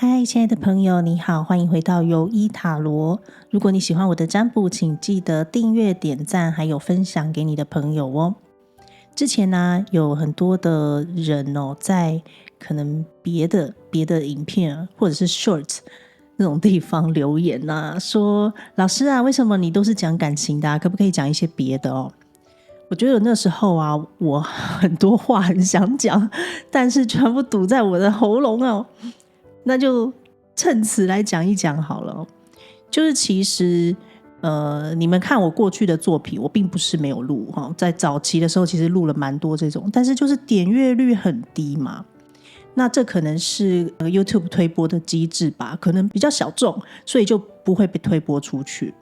嗨，亲爱的朋友，你好，欢迎回到尤伊塔罗。如果你喜欢我的占卜，请记得订阅、点赞，还有分享给你的朋友哦。之前呢，有很多的人在可能别的影片或者是 short 那种地方留言啊，说老师啊，为什么你都是讲感情的可不可以讲一些别的哦？我觉得那时候啊，我很多话很想讲，但是全部堵在我的喉咙哦。那就趁此来讲一讲好了。就是其实你们看我过去的作品，我并不是没有录在早期的时候其实录了蛮多这种，但是就是点阅率很低嘛。那这可能是YouTube 推播的机制吧，可能比较小众，所以就不会被推播出去。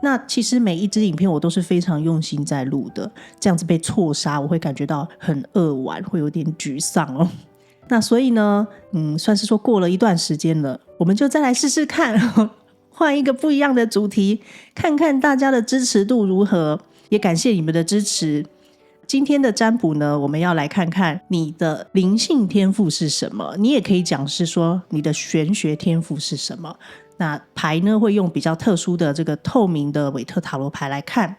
那其实每一支影片我都是非常用心在录的，这样子被错杀我会感觉到很扼腕，会有点沮丧哦。那所以呢算是说过了一段时间了，我们就再来试试看换一个不一样的主题，看看大家的支持度如何，也感谢你们的支持。今天的占卜呢，我们要来看看你的灵性天赋是什么，你也可以讲是说你的玄学天赋是什么。那牌呢会用比较特殊的这个透明的韦特塔罗牌来看，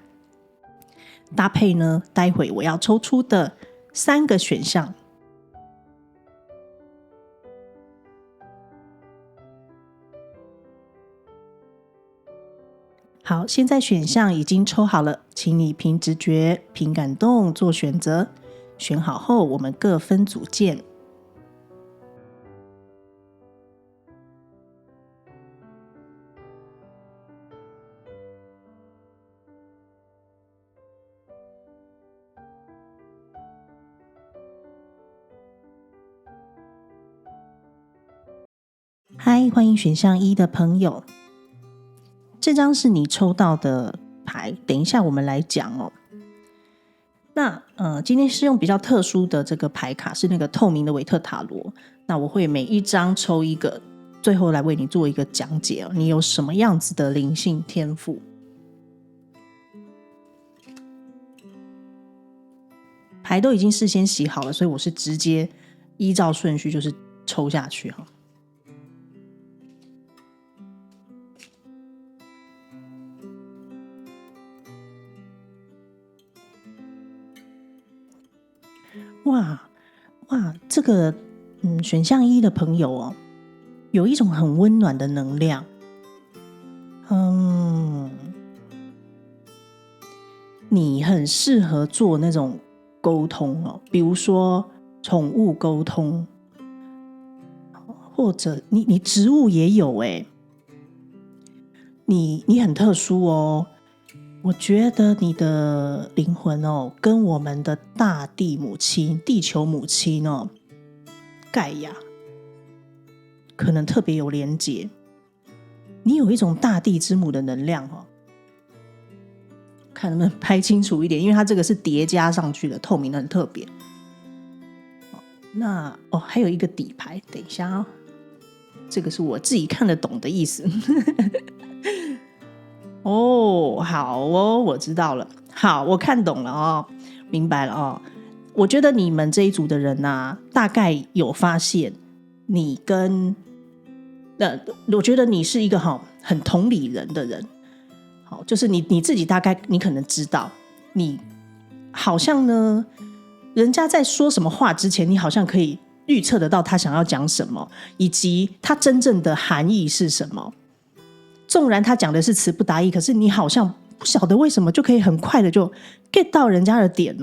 搭配呢待会我要抽出的3个选项。好，现在选项已经抽好了，请你凭直觉、凭感动做选择。选好后，我们各分组见。嗨，欢迎选项1的朋友。这张是你抽到的牌，等一下我们来讲哦。那今天是用比较特殊的这个牌卡，是那个透明的韦特塔罗。那我会每一张抽一个，最后来为你做一个讲解你有什么样子的灵性天赋。牌都已经事先洗好了，所以我是直接依照顺序就是抽下去哈。哇，这个选项1的朋友有一种很温暖的能量。你很适合做那种沟通比如说宠物沟通，或者你植物也有你很特殊我觉得你的灵魂跟我们的大地母亲、地球母亲盖亚可能特别有连结。你有一种大地之母的能量看能不能拍清楚一点，因为它这个是叠加上去的，透明的很特别。那还有一个底牌，等一下这个是我自己看得懂的意思好我知道了，好，我看懂了明白了我觉得你们这一组的人大概有发现你跟我觉得你是一个很同理人的人。好，就是你自己大概你可能知道，你好像呢人家在说什么话之前，你好像可以预测得到他想要讲什么，以及他真正的含义是什么。纵然他讲的是词不达意，可是你好像不晓得为什么就可以很快的就 get 到人家的点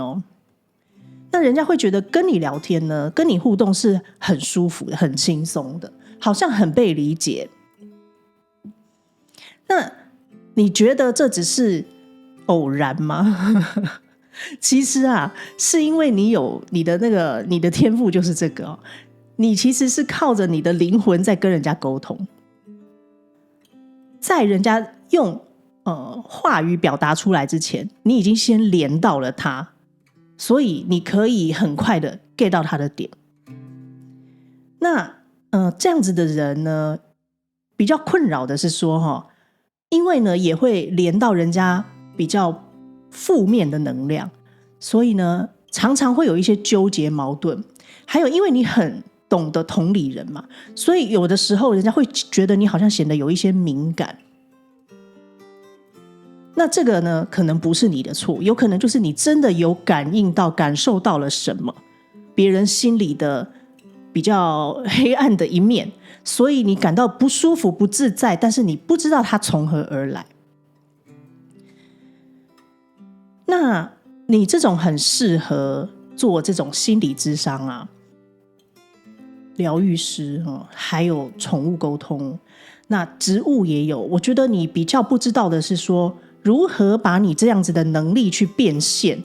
那人家会觉得跟你聊天呢，跟你互动是很舒服的，很轻松的，好像很被理解。那你觉得这只是偶然吗？其实是因为你有你的天赋就是这个你其实是靠着你的灵魂在跟人家沟通，在人家用话语表达出来之前，你已经先连到了他，所以你可以很快的 get 到他的点。那这样子的人呢，比较困扰的是说因为呢也会连到人家比较负面的能量，所以呢常常会有一些纠结矛盾。还有因为你很懂得同理人嘛，所以有的时候人家会觉得你好像显得有一些敏感。那这个呢，可能不是你的错，有可能就是你真的有感应到、感受到了什么，别人心里的比较黑暗的一面，所以你感到不舒服、不自在，但是你不知道它从何而来。那你这种很适合做这种心理咨商啊，疗愈师，还有宠物沟通，那植物也有。我觉得你比较不知道的是说，如何把你这样子的能力去变现，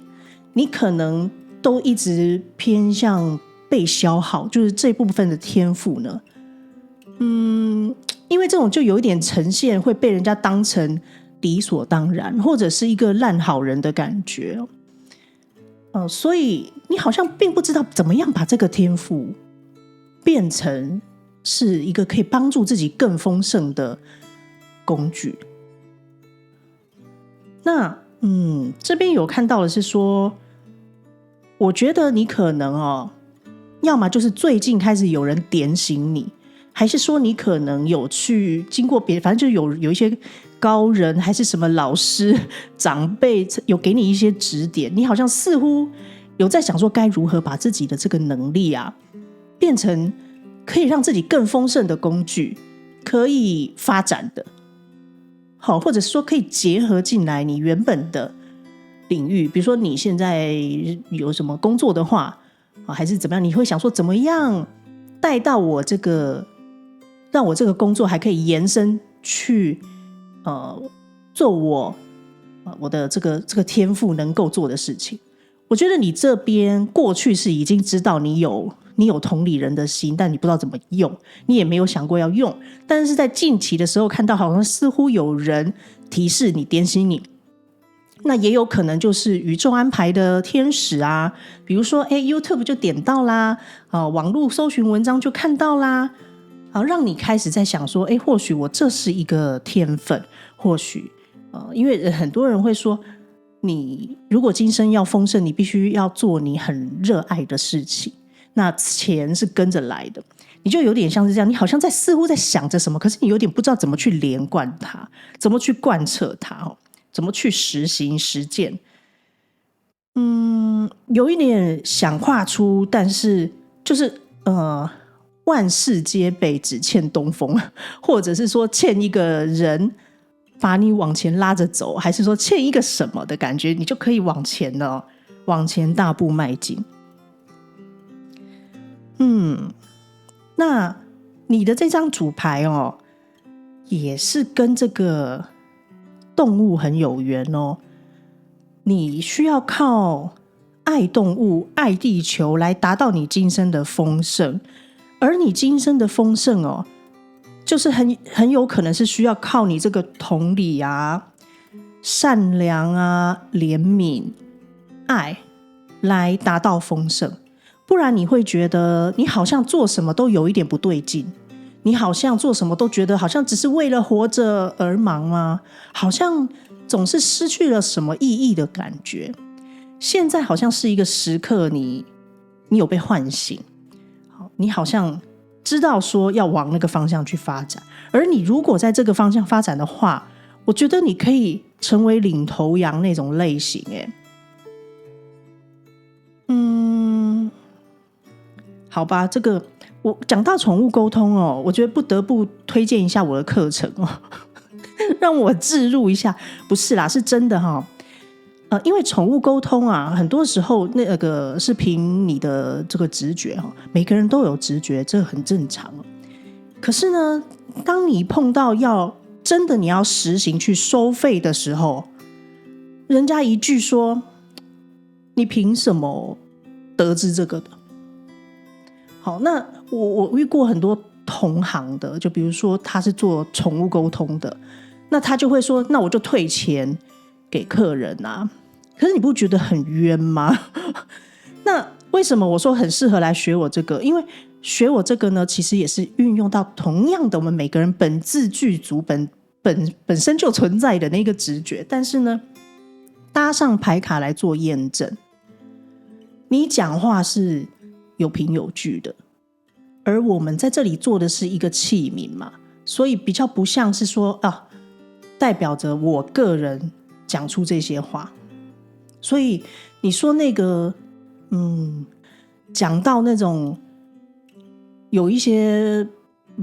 你可能都一直偏向被消耗，就是这部分的天赋呢，因为这种就有一点呈现会被人家当成理所当然，或者是一个烂好人的感觉。所以你好像并不知道怎么样把这个天赋变成是一个可以帮助自己更丰盛的工具。那这边有看到的是说，我觉得你可能要么就是最近开始有人点醒你，还是说你可能有去经过反正就有一些高人还是什么老师长辈有给你一些指点，你好像似乎有在想说该如何把自己的这个能力啊变成可以让自己更丰盛的工具，可以发展的，好，或者是说可以结合进来你原本的领域，比如说你现在有什么工作的话，还是怎么样，你会想说怎么样带到我这个，让我这个工作还可以延伸去做我的这个天赋能够做的事情。我觉得你这边过去是已经知道你有同理人的心，但你不知道怎么用，你也没有想过要用，但是在近期的时候看到好像似乎有人提示你、点醒你，那也有可能就是宇宙安排的天使啊，比如说YouTube 就点到啦，网络搜寻文章就看到啦，让你开始在想说，或许我这是一个天分，或许因为很多人会说，你如果今生要丰盛，你必须要做你很热爱的事情，那钱是跟着来的，你就有点像是这样，你好像似乎在想着什么，可是你有点不知道怎么去连贯它，怎么去贯彻它，怎么去实行实践。有一点想跨出，但是就是万事皆备只欠东风，或者是说欠一个人把你往前拉着走，还是说欠一个什么的感觉，你就可以往前了，往前大步迈进。那你的这张主牌也是跟这个动物很有缘你需要靠爱动物、爱地球来达到你今生的丰盛，而你今生的丰盛就是很有可能是需要靠你这个同理啊、善良啊、怜悯、爱来达到丰盛。不然你会觉得你好像做什么都有一点不对劲，你好像做什么都觉得好像只是为了活着而忙啊，好像总是失去了什么意义的感觉。现在好像是一个时刻，你有被唤醒，你好像知道说要往那个方向去发展，而你如果在这个方向发展的话，我觉得你可以成为领头羊那种类型好吧，这个我讲到宠物沟通我觉得不得不推荐一下我的课程让我置入一下，不是啦，是真的因为宠物沟通啊，很多时候那个是凭你的这个直觉每个人都有直觉，这很正常可是呢，当你碰到真的你要实行去收费的时候，人家一句说你凭什么得知这个的？好，那我遇过很多同行的，就比如说他是做宠物沟通的，那他就会说，那我就退钱给客人啊。可是你不觉得很冤吗？那为什么我说很适合来学我这个？因为学我这个呢，其实也是运用到同样的我们每个人本自具足本身就存在的那个直觉，但是呢，搭上牌卡来做验证。你讲话是有凭有据的，而我们在这里做的是一个器皿嘛，所以比较不像是说代表着我个人讲出这些话。所以你说那个讲到那种有一些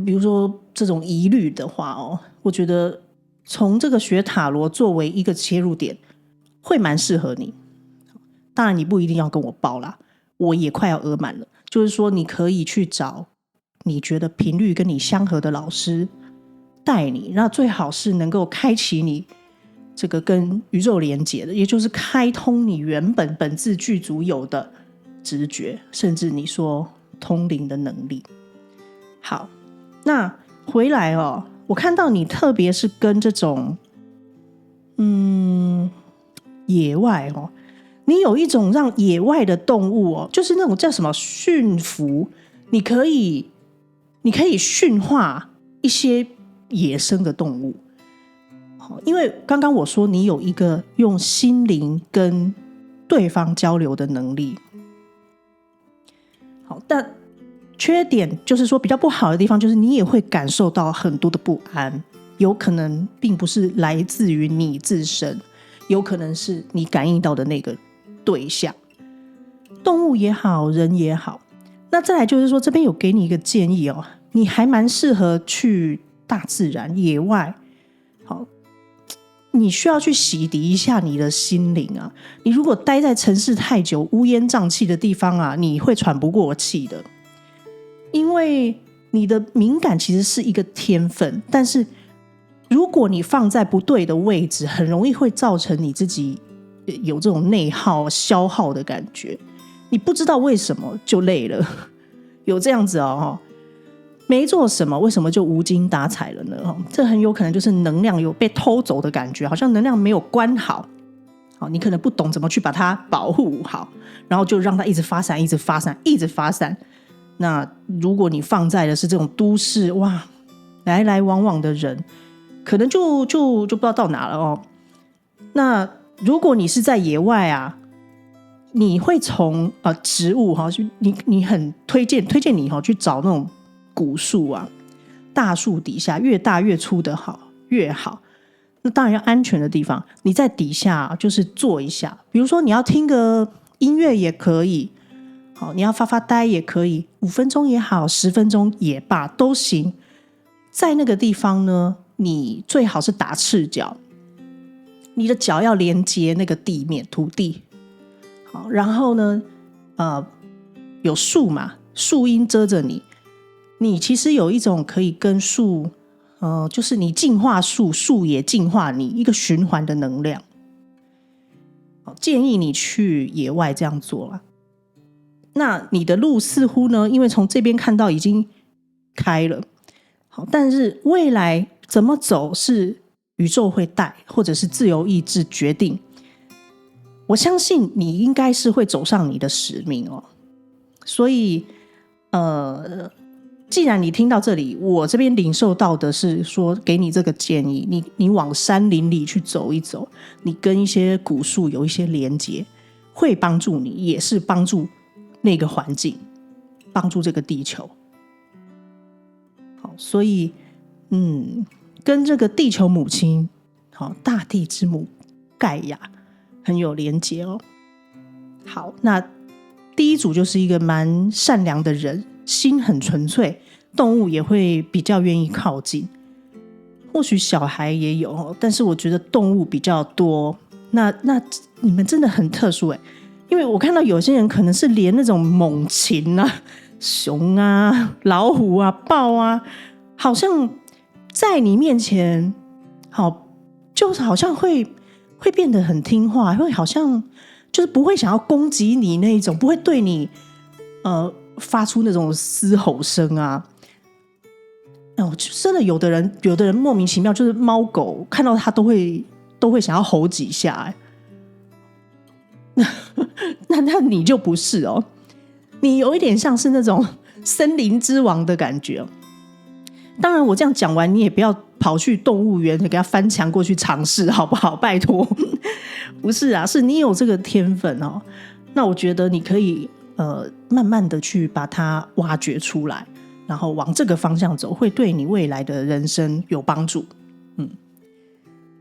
比如说这种疑虑的话我觉得从这个学塔罗作为一个切入点会蛮适合你。当然你不一定要跟我报啦，我也快要额满了，就是说你可以去找你觉得频率跟你相合的老师带你，那最好是能够开启你这个跟宇宙连结的，也就是开通你原本本自具足有的直觉，甚至你说通灵的能力。好，那回来我看到你特别是跟这种野外你有一种让野外的动物就是那种叫什么驯服，你可以驯化一些野生的动物。因为刚刚我说你有一个用心灵跟对方交流的能力。好，但缺点就是说比较不好的地方就是你也会感受到很多的不安，有可能并不是来自于你自身，有可能是你感应到的那个对象，动物也好，人也好。那再来就是说这边有给你一个建议你还蛮适合去大自然野外。好，你需要去洗涤一下你的心灵你如果待在城市太久乌烟瘴气的地方你会喘不过气的。因为你的敏感其实是一个天分，但是如果你放在不对的位置，很容易会造成你自己有这种内耗消耗的感觉，你不知道为什么就累了，有这样子没做什么为什么就无精打采了呢？这很有可能就是能量有被偷走的感觉，好像能量没有关好，你可能不懂怎么去把它保护好，然后就让它一直发散一直发散一直发散。那如果你放在的是这种都市来来往往的人，可能就不知道到哪了那如果你是在野外你会从植物你很推荐你去找那种古树大树底下，越大越粗的好越好。那当然要安全的地方，你在底下就是坐一下，比如说你要听个音乐也可以，你要发发呆也可以，5分钟也好10分钟也罢都行。在那个地方呢，你最好是打赤脚，你的脚要连接那个地面土地。好，然后呢有树嘛，树荫遮着你，你其实有一种可以跟树就是你净化树，树也净化你，一个循环的能量。建议你去野外这样做那你的路似乎呢，因为从这边看到已经开了，好，但是未来怎么走是宇宙会带，或者是自由意志决定。我相信你应该是会走上你的使命所以既然你听到这里，我这边领受到的是说给你这个建议，你往山林里去走一走，你跟一些古树有一些连结，会帮助你，也是帮助那个环境，帮助这个地球。好，所以跟这个地球母亲大地之母盖亚很有连结好，那第一组就是一个蛮善良的人，心很纯粹，动物也会比较愿意靠近，或许小孩也有，但是我觉得动物比较多。那你们真的很特殊因为我看到有些人可能是连那种猛禽熊老虎豹好像在你面前就是好像会变得很听话，会好像就是不会想要攻击你那一种，不会对你发出那种嘶吼声真的有的人莫名其妙，就是猫狗看到他都会想要吼几下那你就不是你有一点像是那种森林之王的感觉当然我这样讲完，你也不要跑去动物园给他翻墙过去尝试好不好？拜托不是是你有这个天分那我觉得你可以慢慢的去把它挖掘出来。然后往这个方向走，会对你未来的人生有帮助。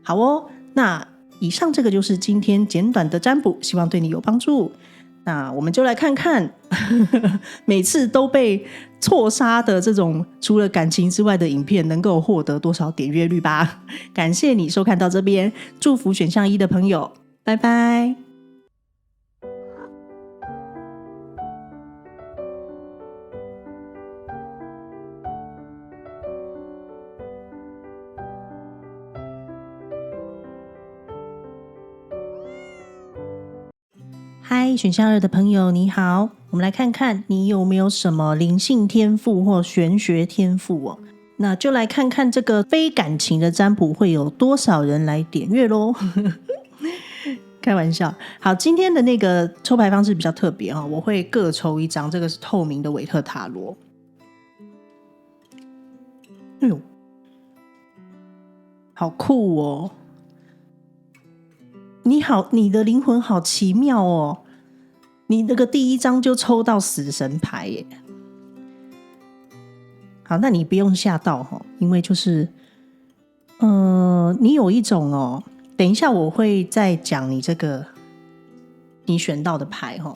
好哦，那以上这个就是今天简短的占卜，希望对你有帮助。那我们就来看看每次都被错杀的这种除了感情之外的影片能够获得多少点阅率吧。感谢你收看到这边，祝福选项1的朋友，拜拜。嗨，选项2的朋友你好，我们来看看你有没有什么灵性天赋或玄学天赋哦。那就来看看这个非感情的占卜会有多少人来点阅咯。开玩笑。好，今天的那个抽牌方式比较特别哦，我会各抽一张，这个是透明的韦特塔罗。哎呦，好酷哦！你好，你的灵魂好奇妙哦！你那个第一张就抽到死神牌耶。好，那你不用吓到哈，因为就是你有一种哦，等一下我会再讲你这个你选到的牌哈。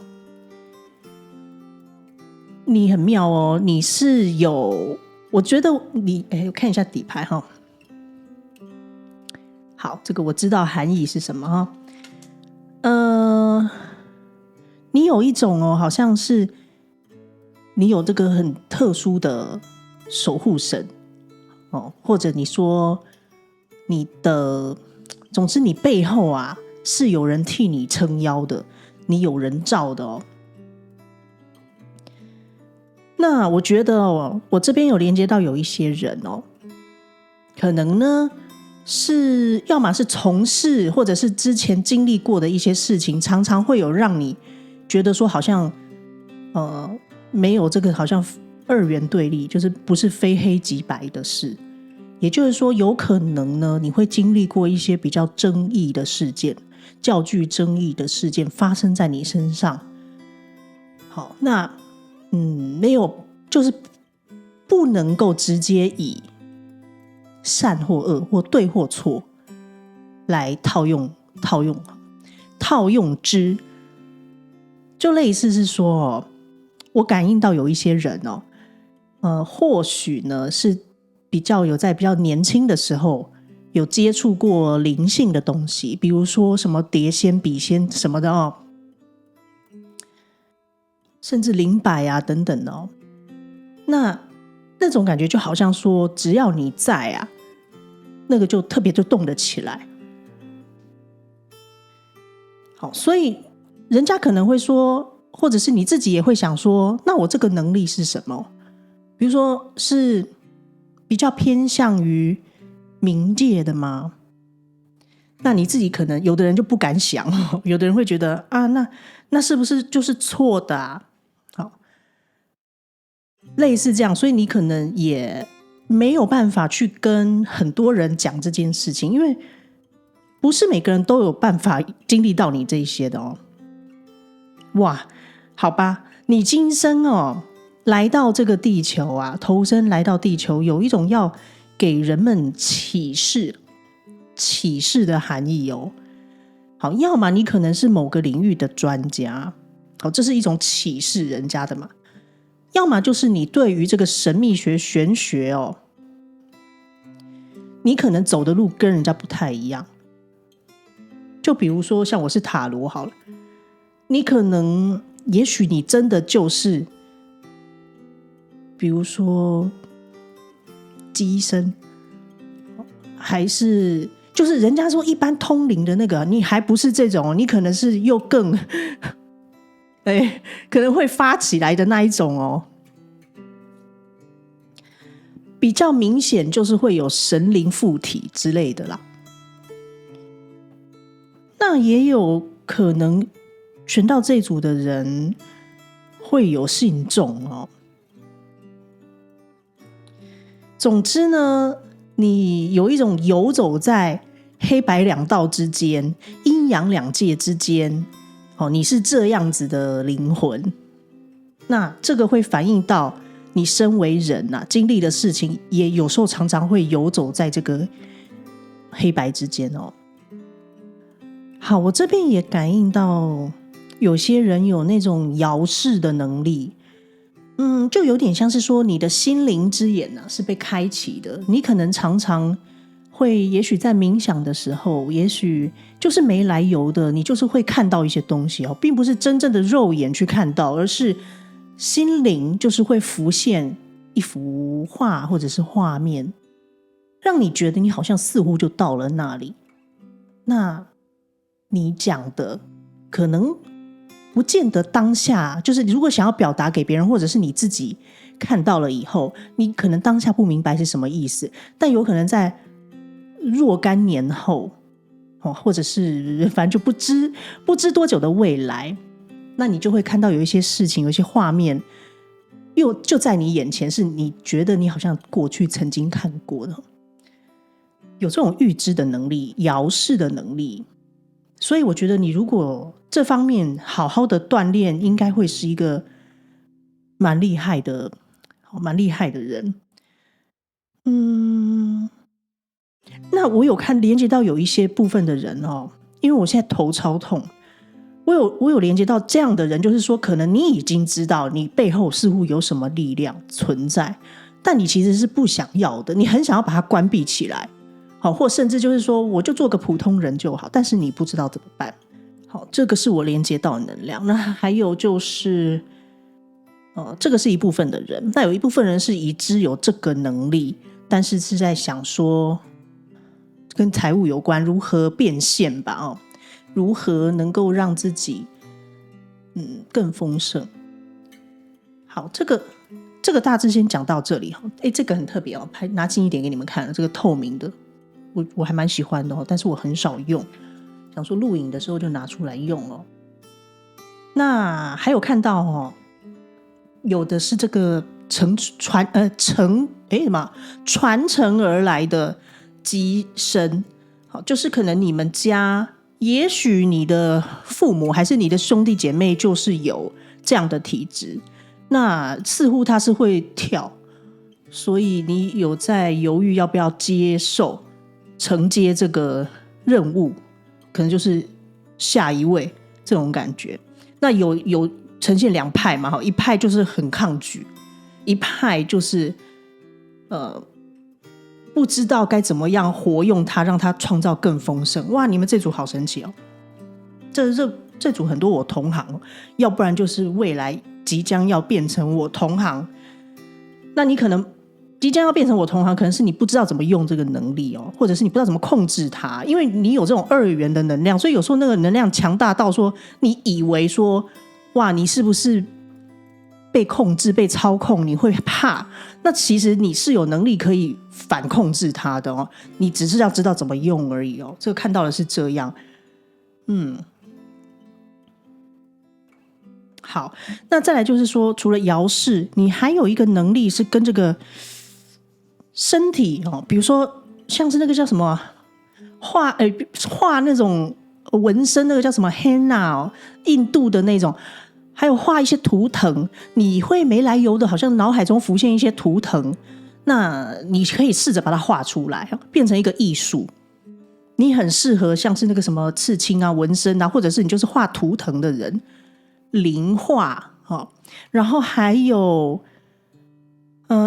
你很妙哦，你是有，我觉得你我看一下底牌哈。好，这个我知道含义是什么哈。你有一种哦，好像是你有这个很特殊的守护神哦，或者你说你的，总之你背后啊是有人替你撑腰的，你有人罩的哦。那我觉得哦，我这边有连接到有一些人哦，可能呢是要么是从事或者是之前经历过的一些事情，常常会有让你觉得说好像没有这个好像二元对立，就是不是非黑即白的事。也就是说有可能呢你会经历过一些比较争议的事件，较具争议的事件发生在你身上。好，那没有，就是不能够直接以善或恶或对或错来套用之，就类似是说哦，我感应到有一些人哦，或许呢是比较年轻的时候有接触过灵性的东西，比如说什么碟仙、笔仙什么的哦，甚至灵摆啊等等的哦。那种感觉就好像说，只要你在啊，那个就特别就动得起来。好，所以人家可能会说，或者是你自己也会想说，那我这个能力是什么？比如说是比较偏向于冥界的吗？那你自己可能有的人就不敢想，有的人会觉得啊，那是不是就是错的啊？好，类似这样，所以你可能也没有办法去跟很多人讲这件事情，因为不是每个人都有办法经历到你这些的哦。哇，好吧，你今生哦来到这个地球啊，投身来到地球，有一种要给人们启示的含义哦。好，要么你可能是某个领域的专家，好，这是一种启示人家的嘛。要么就是你对于这个神秘学、玄学哦，你可能走的路跟人家不太一样。就比如说像我是塔罗好了，你可能也许你真的就是比如说机身，还是就是人家说一般通灵的那个，你还不是这种，你可能是又更可能会发起来的那一种哦。比较明显就是会有神灵附体之类的啦。那也有可能选到这组的人会有信众哦。总之呢，你有一种游走在黑白两道之间，阴阳两界之间，你是这样子的灵魂。那这个会反映到你身为人啊，经历的事情也有时候常常会游走在这个黑白之间哦。好，我这边也感应到有些人有那种遥视的能力，就有点像是说你的心灵之眼是被开启的，你可能常常会也许在冥想的时候，也许就是没来由的，你就是会看到一些东西并不是真正的肉眼去看到，而是心灵就是会浮现一幅画或者是画面，让你觉得你好像似乎就到了那里。那你讲的可能不见得当下，就是如果想要表达给别人，或者是你自己看到了以后，你可能当下不明白是什么意思，但有可能在若干年后或者是反正就不知多久的未来，那你就会看到有一些事情，有一些画面就在你眼前，是你觉得你好像过去曾经看过的，有这种预知的能力，遥视的能力。所以我觉得你如果这方面好好的锻炼，应该会是一个蛮厉害的人。那我有连接到有一些部分的人因为我现在头超痛，我有连接到这样的人，就是说可能你已经知道你背后似乎有什么力量存在，但你其实是不想要的，你很想要把它关闭起来，或甚至就是说我就做个普通人就好，但是你不知道怎么办。好，这个是我连接到的能量。那还有就是这个是一部分的人，那有一部分人是已知有这个能力，但是是在想说跟财务有关，如何变现吧如何能够让自己更丰盛。好，这个大致先讲到这里这个很特别拿近一点给你们看，这个透明的我还蛮喜欢的但是我很少用，想说录影的时候就拿出来用那还有看到有的是这个传承而来的机身，就是可能你们家也许你的父母还是你的兄弟姐妹就是有这样的体质，那似乎他是会跳，所以你有在犹豫要不要承接这个任务，可能就是下一位这种感觉。那有呈现两派嘛，一派就是很抗拒，一派就是不知道该怎么样活用它，让它创造更丰盛。哇，你们这组好神奇这组很多我同行，要不然就是未来即将要变成我同行。那你可能即将要变成我同行，可能是你不知道怎么用这个能力或者是你不知道怎么控制它，因为你有这种二元的能量，所以有时候那个能量强大到说你以为说哇你是不是被控制被操控，你会怕，那其实你是有能力可以反控制它的你只是要知道怎么用而已这个看到的是这样。好，那再来就是说除了遥视，你还有一个能力是跟这个身体比如说像是那个叫什么画那种纹身，那个叫什么 henna 印度的那种，还有画一些图腾，你会没来由的好像脑海中浮现一些图腾，那你可以试着把它画出来变成一个艺术。你很适合像是那个什么刺青啊纹身啊，或者是你就是画图腾的人，灵画然后还有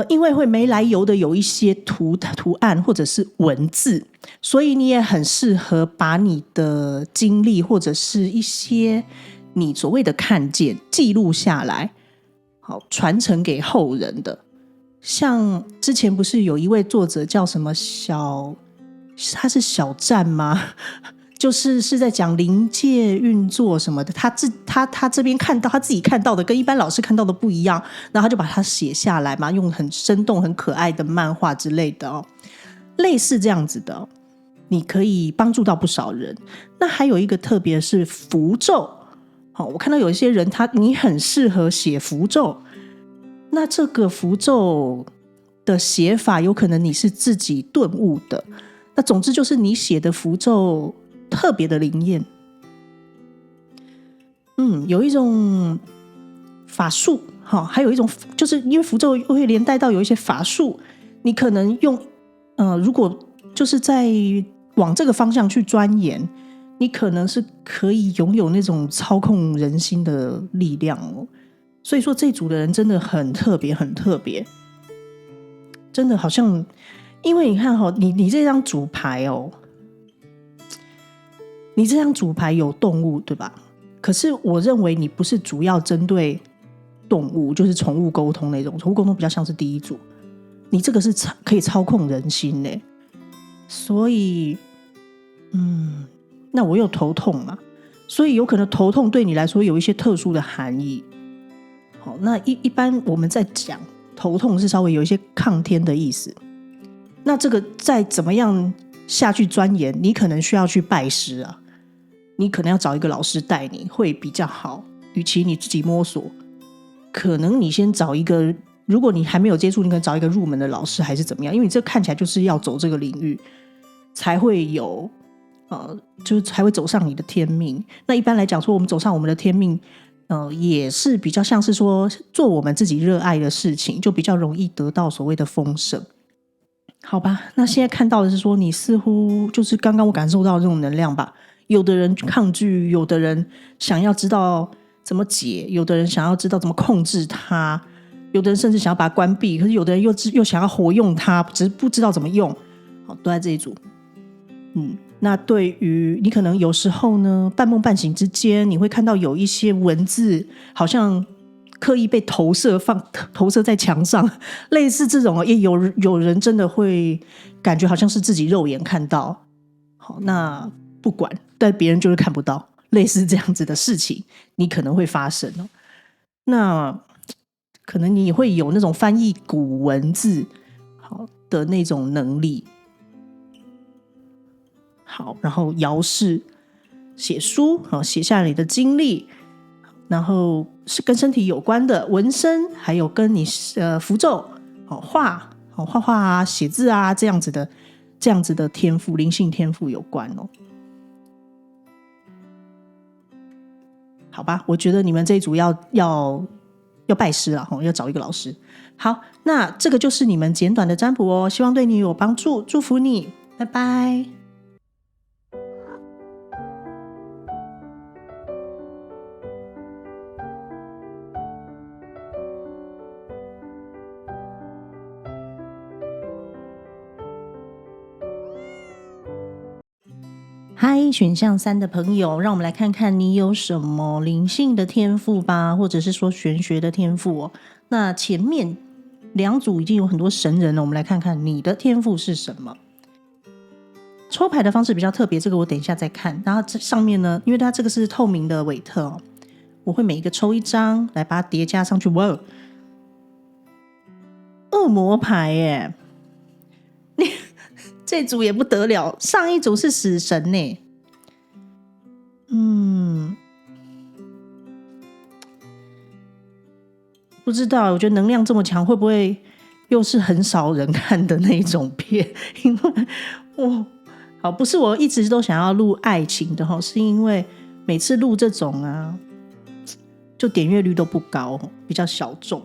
因为会没来由的有一些图案或者是文字，所以你也很适合把你的经历或者是一些你所谓的看见记录下来，好传承给后人的。像之前不是有一位作者叫什么他是小站吗？就是在讲临界运作什么的，他这边看到他自己看到的跟一般老师看到的不一样，然后他就把它写下来嘛，用很生动很可爱的漫画之类的类似这样子的你可以帮助到不少人。那还有一个特别是符咒我看到有一些人你很适合写符咒，那这个符咒的写法有可能你是自己顿悟的，那总之就是你写的符咒特别的灵验。有一种法术还有一种就是因为符咒会连带到有一些法术，你可能用如果就是在往这个方向去钻研，你可能是可以拥有那种操控人心的力量哦。所以说这组的人真的很特别很特别，真的好像因为你看你这张主牌哦，你这张主牌有动物对吧？可是我认为你不是主要针对动物，就是宠物沟通那种，宠物沟通比较像是第一组，你这个是可以操控人心耶。所以那我又头痛嘛，所以有可能头痛对你来说有一些特殊的含义。好，那一般我们在讲头痛是稍微有一些抗天的意思，那这个再怎么样下去钻研，你可能需要去拜师啊，你可能要找一个老师带你会比较好，与其你自己摸索，可能你先找一个，如果你还没有接触，你可能找一个入门的老师还是怎么样，因为你这看起来就是要走这个领域才会有就是才会走上你的天命。那一般来讲说我们走上我们的天命也是比较像是说做我们自己热爱的事情，就比较容易得到所谓的丰盛。好吧，那现在看到的是说你似乎就是刚刚我感受到这种能量吧，有的人抗拒，有的人想要知道怎么解，有的人想要知道怎么控制它，有的人甚至想要把它关闭，可是有的人又想要活用它，只是不知道怎么用。好，都在这一组。那对于你可能有时候呢半梦半醒之间，你会看到有一些文字好像刻意被投射在墙上，类似这种也有人真的会感觉好像是自己肉眼看到。好，那不管，但别人就是看不到，类似这样子的事情你可能会发生哦。那可能你也会有那种翻译古文字好的那种能力。好，然后遥视写书，写下你的经历，然后是跟身体有关的纹身，还有跟你符咒画画啊写字啊这样子的天赋，灵性天赋有关哦。好吧，我觉得你们这一组要拜师了，要找一个老师。好，那这个就是你们简短的占卜哦，希望对你有帮助，祝福你，拜拜。嗨，选项3的朋友，让我们来看看你有什么灵性的天赋吧，或者是说玄学的天赋哦。那前面2组已经有很多神人了，我们来看看你的天赋是什么。抽牌的方式比较特别，这个我等一下再看。然后这上面呢，因为它这个是透明的韦特哦，我会每一个抽一张来把它叠加上去。哇，恶魔牌耶！这组也不得了，上一组是死神呢。不知道，我觉得能量这么强，会不会又是很少人看的那种片？因为好，不是我一直都想要录爱情的，是因为每次录这种啊，就点阅率都不高，比较小众。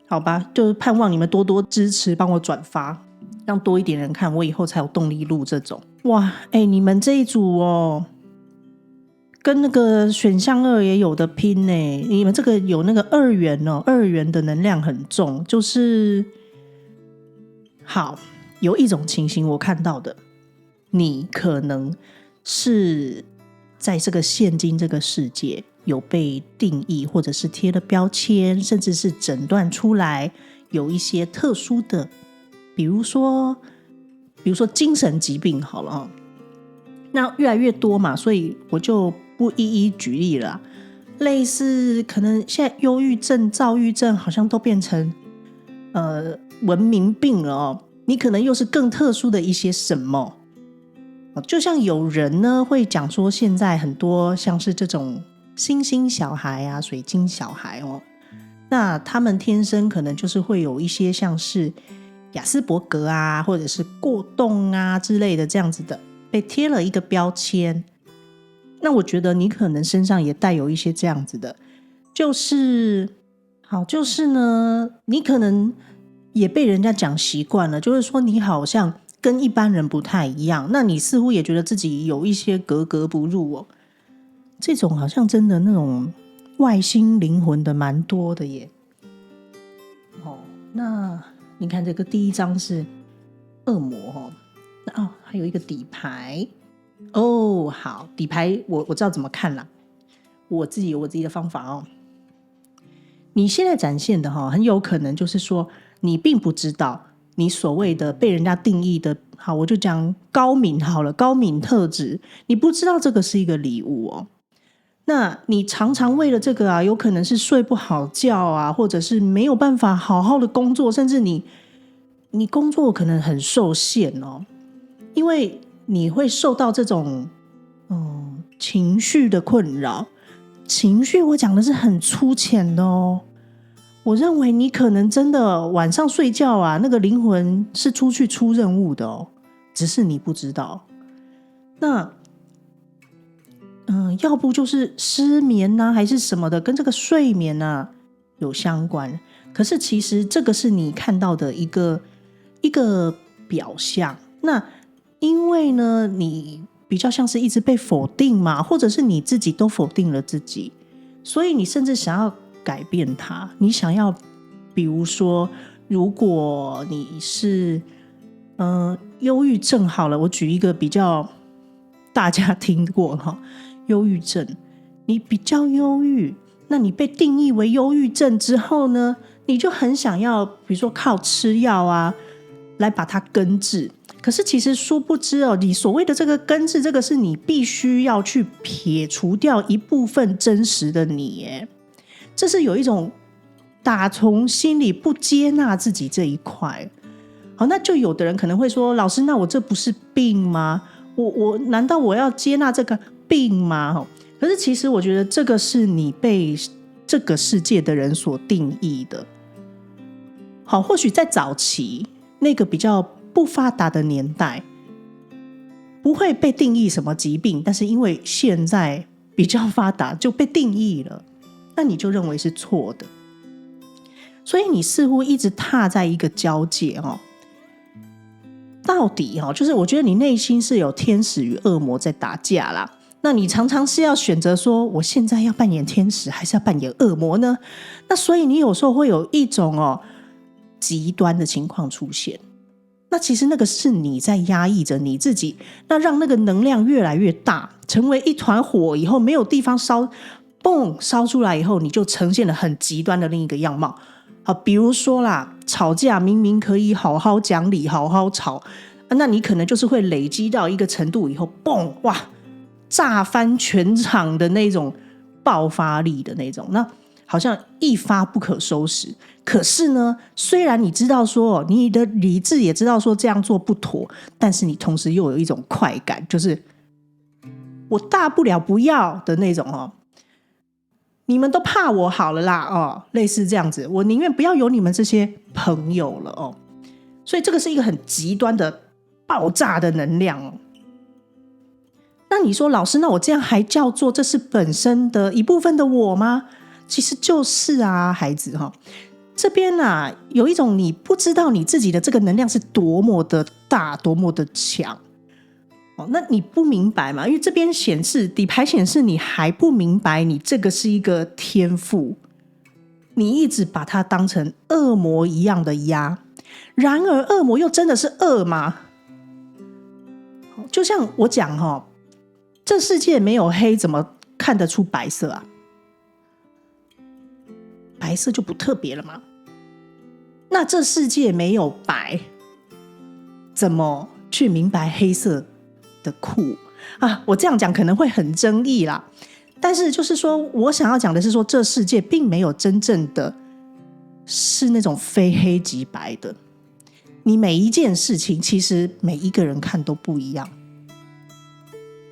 好吧，就盼望你们多多支持，帮我转发，让多一点人看，我以后才有动力录这种。哇，你们这一组哦，跟那个选项2也有的拼呢。你们这个有那个2元哦，2元的能量很重，就是好，有一种情形我看到的，你可能是在这个现今这个世界有被定义，或者是贴了标签，甚至是诊断出来有一些特殊的，比如说精神疾病好了哦。那越来越多嘛，所以我就不一一举例了。类似可能现在忧郁症、躁郁症好像都变成文明病了哦。你可能又是更特殊的一些什么，就像有人呢会讲说，现在很多像是这种星星小孩啊、水晶小孩哦，那他们天生可能就是会有一些像是亚斯伯格啊，或者是过动啊之类的这样子的，被贴了一个标签。那我觉得你可能身上也带有一些这样子的，就是好，就是呢，你可能也被人家讲习惯了，就是说你好像跟一般人不太一样，那你似乎也觉得自己有一些格格不入哦。这种好像真的那种外星灵魂的蛮多的耶。那你看这个第一张是恶魔还有一个底牌好，底牌我知道怎么看啦，我自己有我自己的方法哦。你现在展现的很有可能就是说你并不知道你所谓的被人家定义的，好，我就讲高敏好了，高敏特质，你不知道这个是一个礼物哦。那你常常为了这个有可能是睡不好觉或者是没有办法好好的工作，甚至你工作可能很受限哦，因为你会受到这种情绪的困扰。情绪我讲的是很粗浅的哦，我认为你可能真的晚上睡觉那个灵魂是出去出任务的哦，只是你不知道。那要不就是失眠还是什么的，跟这个睡眠有相关。可是其实这个是你看到的一个表象。那因为呢，你比较像是一直被否定嘛，或者是你自己都否定了自己，所以你甚至想要改变它。你想要，比如说，如果你是忧郁症好了，我举一个比较大家听过忧郁症，你比较忧郁，那你被定义为忧郁症之后呢，你就很想要比如说靠吃药来把它根治。可是其实殊不知你所谓的这个根治，这个是你必须要去撇除掉一部分真实的你耶，这是有一种打从心里不接纳自己这一块。好，那就有的人可能会说，老师，那我这不是病吗？我难道我要接纳这个病吗？可是其实我觉得这个是你被这个世界的人所定义的。好，或许在早期那个比较不发达的年代不会被定义什么疾病，但是因为现在比较发达就被定义了，那你就认为是错的。所以你似乎一直踏在一个交界到底就是我觉得你内心是有天使与恶魔在打架啦。那你常常是要选择说，我现在要扮演天使还是要扮演恶魔呢？那所以你有时候会有一种极端的情况出现。那其实那个是你在压抑着你自己，那让那个能量越来越大，成为一团火以后没有地方烧，嘣，烧出来以后你就呈现了很极端的另一个样貌。好，比如说啦，吵架明明可以好好讲理好好吵，那你可能就是会累积到一个程度以后，嘣，哇，炸翻全场的那种爆发力的那种，那好像一发不可收拾。可是呢，虽然你知道说你的理智也知道说这样做不妥，但是你同时又有一种快感，就是我大不了不要的那种你们都怕我好了啦类似这样子，我宁愿不要有你们这些朋友了所以这个是一个很极端的爆炸的能量那你说老师，那我这样还叫做这是本身的一部分的我吗？其实就是孩子这边有一种你不知道你自己的这个能量是多么的大多么的强那你不明白嘛？因为这边显示底牌显示你还不明白你这个是一个天赋，你一直把它当成恶魔一样的压。然而恶魔又真的是恶吗？就像我讲这世界没有黑，怎么看得出白色白色就不特别了吗？那这世界没有白，怎么去明白黑色的酷我这样讲可能会很争议啦，但是就是说我想要讲的是说，这世界并没有真正的是那种非黑即白的。你每一件事情其实每一个人看都不一样，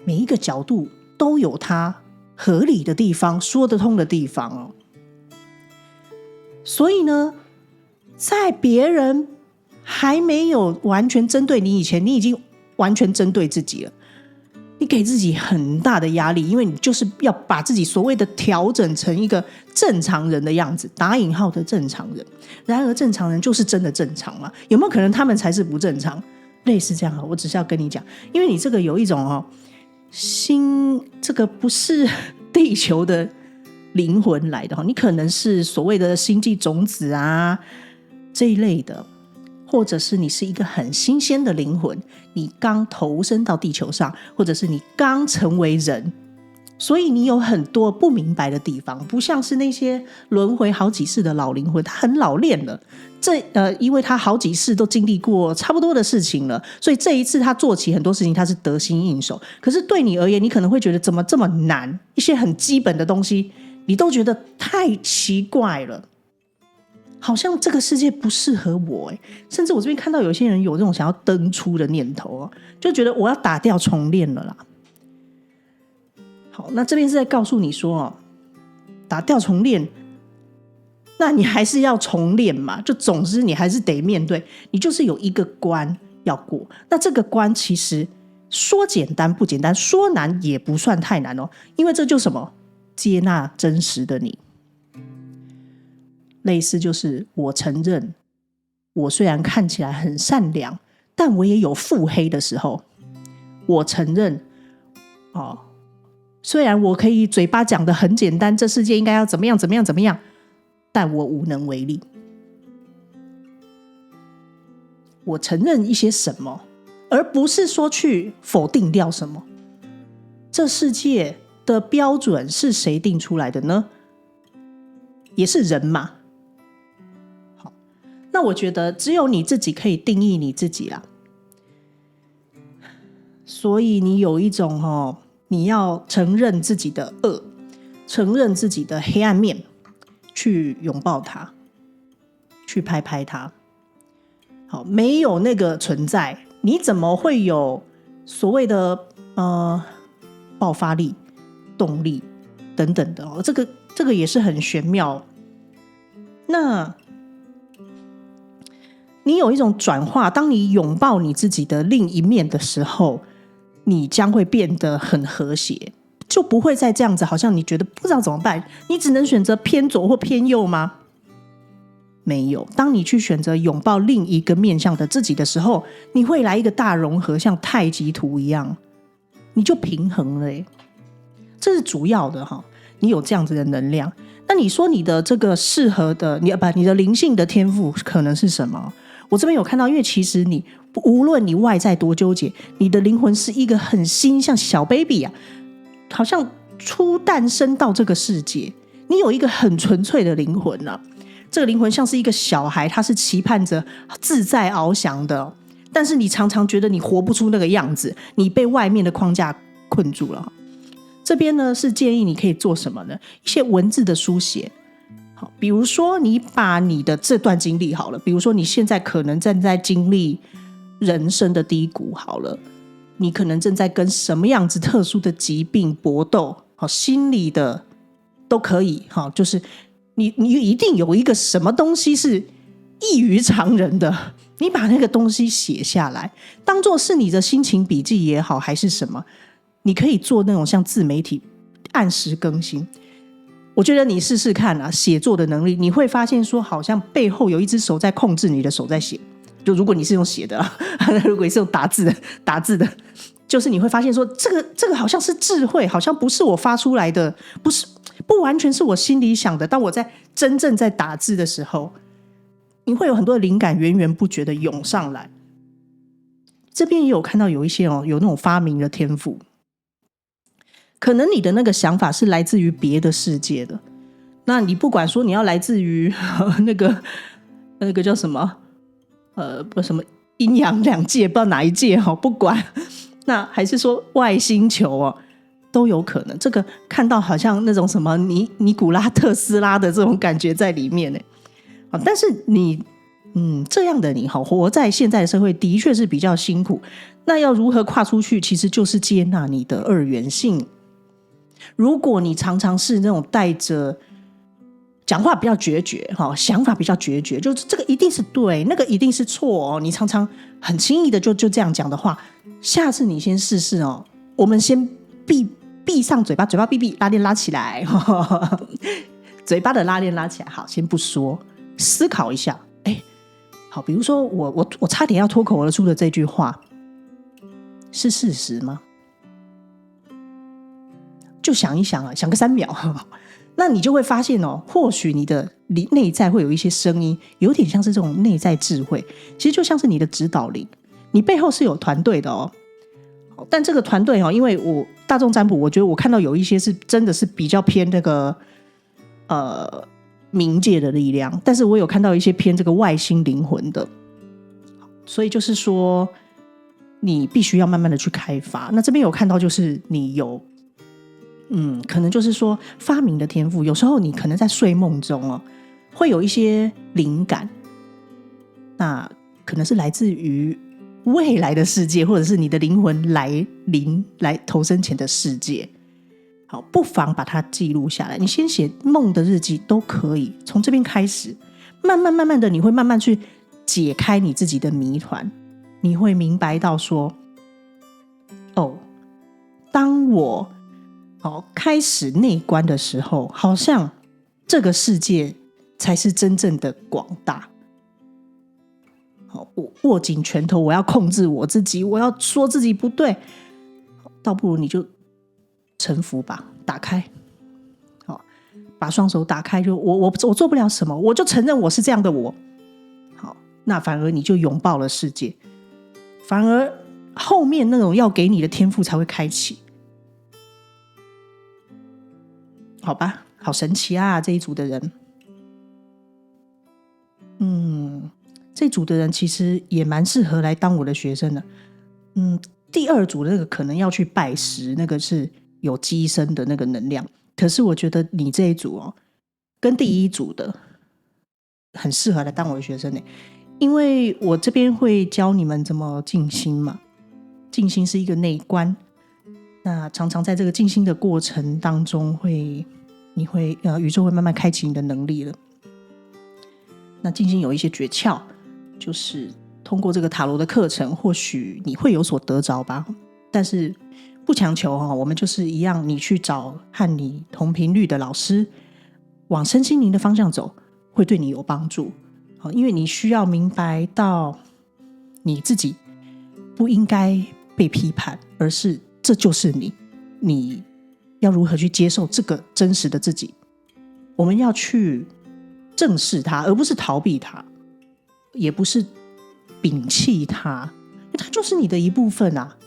每一个角度都有它合理的地方，说得通的地方所以呢，在别人还没有完全针对你以前，你已经完全针对自己了。你给自己很大的压力，因为你就是要把自己所谓的调整成一个正常人的样子，打引号的正常人。然而正常人就是真的正常吗？有没有可能他们才是不正常？类似这样，我只是要跟你讲，因为你这个有一种这个不是地球的灵魂来的，你可能是所谓的星际种子啊这一类的，或者是你是一个很新鲜的灵魂，你刚投身到地球上，或者是你刚成为人，所以你有很多不明白的地方，不像是那些轮回好几世的老灵魂，他很老练了，因为他好几世都经历过差不多的事情了，所以这一次他做起很多事情他是得心应手。可是对你而言，你可能会觉得怎么这么难，一些很基本的东西你都觉得太奇怪了，好像这个世界不适合我甚至我这边看到有些人有这种想要登出的念头就觉得我要打掉重练了啦。好，那这边是在告诉你说打掉重练，那你还是要重练嘛，就总之你还是得面对，你就是有一个关要过。那这个关其实说简单不简单，说难也不算太难因为这就什么，接纳真实的你。类似就是我承认我虽然看起来很善良，但我也有腹黑的时候。我承认虽然我可以嘴巴讲得很简单，这世界应该要怎么样怎么样怎么样，但我无能为力。我承认一些什么，而不是说去否定掉什么。这世界的标准是谁定出来的呢？也是人嘛。好，那我觉得只有你自己可以定义你自己啦。所以你有一种你要承认自己的恶，承认自己的黑暗面，去拥抱它，去拍拍它。好，没有那个存在，你怎么会有所谓的爆发力、动力等等的这个也是很玄妙。那你有一种转化，当你拥抱你自己的另一面的时候，你将会变得很和谐，就不会再这样子，好像你觉得不知道怎么办，你只能选择偏左或偏右吗？没有，当你去选择拥抱另一个面向的自己的时候，你会来一个大融合，像太极图一样，你就平衡了这是主要的你有这样子的能量。那你说你的这个适合的你的灵性的天赋可能是什么？我这边有看到，因为其实你无论你外在多纠结，你的灵魂是一个很新，像小 baby 好像初诞生到这个世界，你有一个很纯粹的灵魂这个灵魂像是一个小孩，他是期盼着自在翱翔的，但是你常常觉得你活不出那个样子，你被外面的框架困住了。这边呢是建议你可以做什么呢？一些文字的书写。好，比如说你把你的这段经历好了，比如说你现在可能正在经历人生的低谷好了，你可能正在跟什么样子特殊的疾病搏斗，心理的都可以，就是你一定有一个什么东西是异于常人的，你把那个东西写下来，当作是你的心情笔记也好，还是什么，你可以做那种像自媒体按时更新。我觉得你试试看写作的能力，你会发现说好像背后有一只手在控制你的手在写。就如果你是用写的如果你是用打字的，就是你会发现说这个好像是智慧，好像不是我发出来的，不完全是我心里想的。当我在真正在打字的时候，你会有很多的灵感源源不绝的涌上来。这边也有看到有一些有那种发明的天赋，可能你的那个想法是来自于别的世界的，那你不管说你要来自于那个叫什么什么阴阳两界，不知道哪一界不管，那还是说外星球都有可能。这个看到好像那种什么尼古拉特斯拉的这种感觉在里面但是你这样的你活在现在的社会的确是比较辛苦，那要如何跨出去，其实就是接纳你的二元性。如果你常常是那种带着讲话比较决绝想法比较决绝，就这个一定是对，那个一定是错你常常很轻易的就这样讲的话，下次你先试试我们先闭上嘴巴，嘴巴闭，拉链拉起来，嘴巴的拉链拉起来。好，先不说，思考一下。好，比如说我差点要脱口而出的这句话，是事实吗？就想一想想个3秒，那你就会发现或许你的内在会有一些声音，有点像是这种内在智慧，其实就像是你的指导灵，你背后是有团队的但这个团队因为我大众占卜，我觉得我看到有一些是真的是比较偏这个冥界的力量，但是我有看到一些偏这个外星灵魂的，所以就是说你必须要慢慢的去开发。那这边有看到就是你有可能就是说发明的天赋，有时候你可能在睡梦中会有一些灵感，那可能是来自于未来的世界，或者是你的灵魂来投生前的世界。好，不妨把它记录下来，你先写梦的日记都可以，从这边开始，慢慢的你会慢慢去解开你自己的谜团，你会明白到说当我开始内观的时候，好像这个世界才是真正的广大。我握紧拳头，我要控制我自己，我要说自己不对，倒不如你就臣服吧，打开，把双手打开，就我做不了什么，我就承认我是这样的我。好，那反而你就拥抱了世界，反而后面那种要给你的天赋才会开启。好吧，好神奇啊，这一组的人。这组的人其实也蛮适合来当我的学生的。第2组的那个可能要去拜师，那个是有机身的那个能量，可是我觉得你这一组跟第1组的很适合来当我的学生因为我这边会教你们怎么静心嘛。静心是一个内观，那常常在这个静心的过程当中你会宇宙会慢慢开启你的能力了。那静心有一些诀窍，就是通过这个塔罗的课程，或许你会有所得着吧，但是不强求我们就是一样，你去找和你同频率的老师，往身心灵的方向走，会对你有帮助。因为你需要明白到你自己不应该被批判，而是这就是你要如何去接受这个真实的自己，我们要去正视它，而不是逃避它，也不是摒弃它，因为它就是你的一部分啊。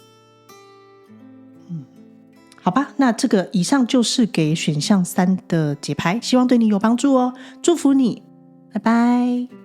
好吧，那这个以上就是给选项3的解牌，希望对你有帮助祝福你，拜拜。